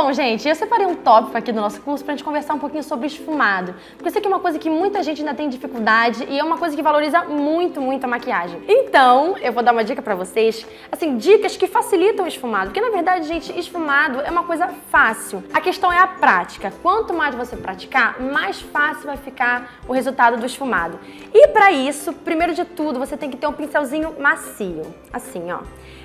Bom, gente, eu separei um tópico aqui do nosso curso pra gente conversar um pouquinho sobre esfumado. Porque isso aqui é uma coisa que muita gente ainda tem dificuldade e é uma coisa que valoriza muito, muito a maquiagem. Então, eu vou dar uma dica pra vocês, assim, dicas que facilitam o esfumado. Porque, na verdade, gente, esfumado é uma coisa fácil. A questão é a prática. Quanto mais você praticar, mais fácil vai ficar o resultado do esfumado. E pra isso, primeiro de tudo, você tem que ter um pincelzinho macio. Assim, ó.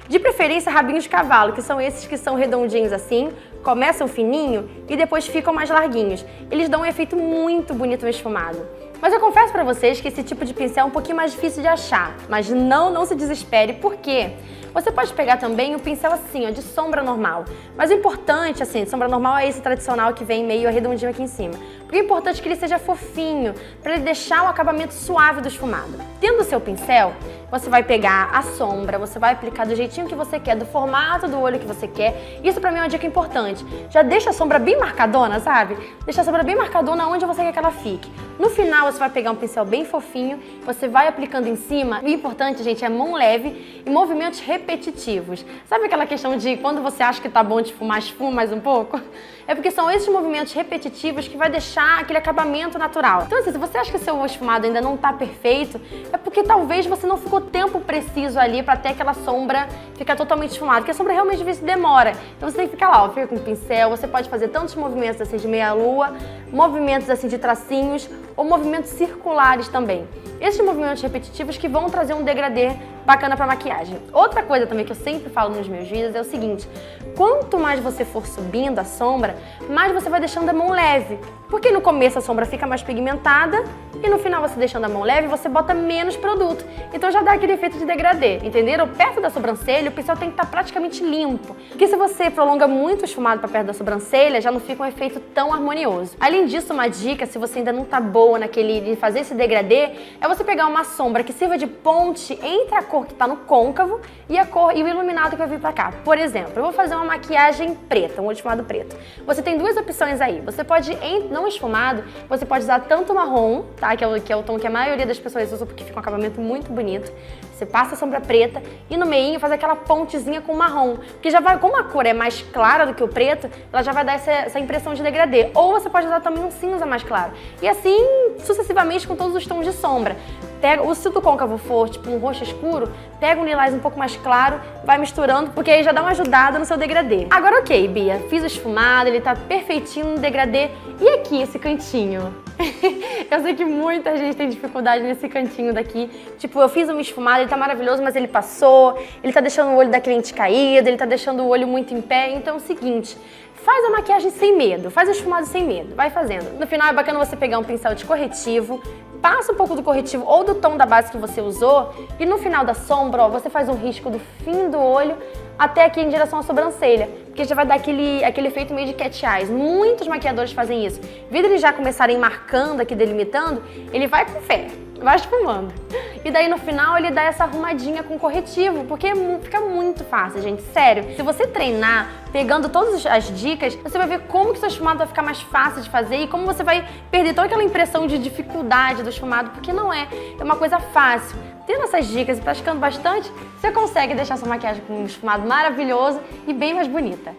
De preferência, rabinhos de cavalo, que são esses que são redondinhos assim, começam fininho e depois ficam mais larguinhos. Eles dão um efeito muito bonito no esfumado. Mas eu confesso pra vocês que esse tipo de pincel é um pouquinho mais difícil de achar. Mas não se desespere, por quê? Você pode pegar também um pincel assim, ó, de sombra normal. Mas o importante, assim, sombra normal é esse tradicional que vem meio arredondinho aqui em cima. Porque é importante que ele seja fofinho, para ele deixar o acabamento suave do esfumado. Tendo o seu pincel, você vai pegar a sombra, você vai aplicar do jeitinho que você quer, do formato do olho que você quer. Isso pra mim é uma dica importante. Já deixa a sombra bem marcadona, sabe? Deixa a sombra bem marcadona onde você quer que ela fique. No final, você vai pegar um pincel bem fofinho, você vai aplicando em cima. O importante, gente, é mão leve e movimentos repetitivos. Sabe aquela questão de quando você acha que tá bom de esfumar, esfuma mais um pouco? É porque são esses movimentos repetitivos que vai deixar aquele acabamento natural. Então, assim, se você acha que o seu esfumado ainda não tá perfeito, é porque talvez você não ficou tempo preciso ali pra ter aquela sombra ficar totalmente esfumada, porque a sombra realmente às vezes demora. Então você tem que ficar lá, ó, fica com o pincel, você pode fazer tantos movimentos assim de meia-lua, movimentos assim de tracinhos ou movimentos circulares também. Esses movimentos repetitivos que vão trazer um degradê bacana pra maquiagem. Outra coisa também que eu sempre falo nos meus vídeos é o seguinte: quanto mais você for subindo a sombra, mais você vai deixando a mão leve. Porque no começo a sombra fica mais pigmentada e no final você deixando a mão leve, você bota menos produto. Então já dá aquele efeito de degradê, entenderam? Perto da sobrancelha, o pincel tem que estar praticamente limpo. Porque se você prolonga muito o esfumado para perto da sobrancelha, já não fica um efeito tão harmonioso. Além disso, uma dica, se você ainda não tá boa naquele de fazer esse degradê, é você pegar uma sombra que sirva de ponte entre a cor que tá no côncavo e a cor e o iluminado que vai vir pra cá. Por exemplo, eu vou fazer uma maquiagem preta, um olho esfumado preto. Você tem duas opções aí. Você pode, não esfumado, você pode usar tanto marrom, tá? Que é o tom que a maioria das pessoas usa porque fica um acabamento muito bonito. Você passa a sombra preta e no meinho faz aquela pontezinha com marrom. Porque já vai, como a cor é mais clara do que o preto, ela já vai dar essa impressão de degradê. Ou você pode usar também um cinza mais claro. E assim, sucessivamente com todos os tons de sombra. Se o do côncavo for tipo um roxo escuro, pega um lilás um pouco mais claro, vai misturando, porque aí já dá uma ajudada no seu degradê. Agora ok, Bia, fiz o esfumado, ele tá perfeitinho no degradê. E aqui, esse cantinho? Eu sei que muita gente tem dificuldade nesse cantinho daqui. Tipo, eu fiz um esfumado, ele tá maravilhoso, mas ele passou, ele tá deixando o olho da cliente caído, ele tá deixando o olho muito em pé. Então é o seguinte, faz a maquiagem sem medo, faz o esfumado sem medo, vai fazendo. No final é bacana você pegar um pincel de corretivo, passa um pouco do corretivo ou do tom da base que você usou e no final da sombra, ó, você faz um risco do fim do olho até aqui em direção à sobrancelha, porque já vai dar aquele efeito meio de cat eyes. Muitos maquiadores fazem isso. Em vez de eles já começarem marcando aqui, delimitando, ele vai com fé, vai esfumando. E daí no final ele dá essa arrumadinha com corretivo, porque fica muito fácil, gente, sério. Se você treinar, pegando todas as dicas, você vai ver como que seu esfumado vai ficar mais fácil de fazer e como você vai perder toda aquela impressão de dificuldade do esfumado, porque não é uma coisa fácil. Tendo essas dicas e praticando bastante, você consegue deixar sua maquiagem com um esfumado maravilhoso e bem mais bonita.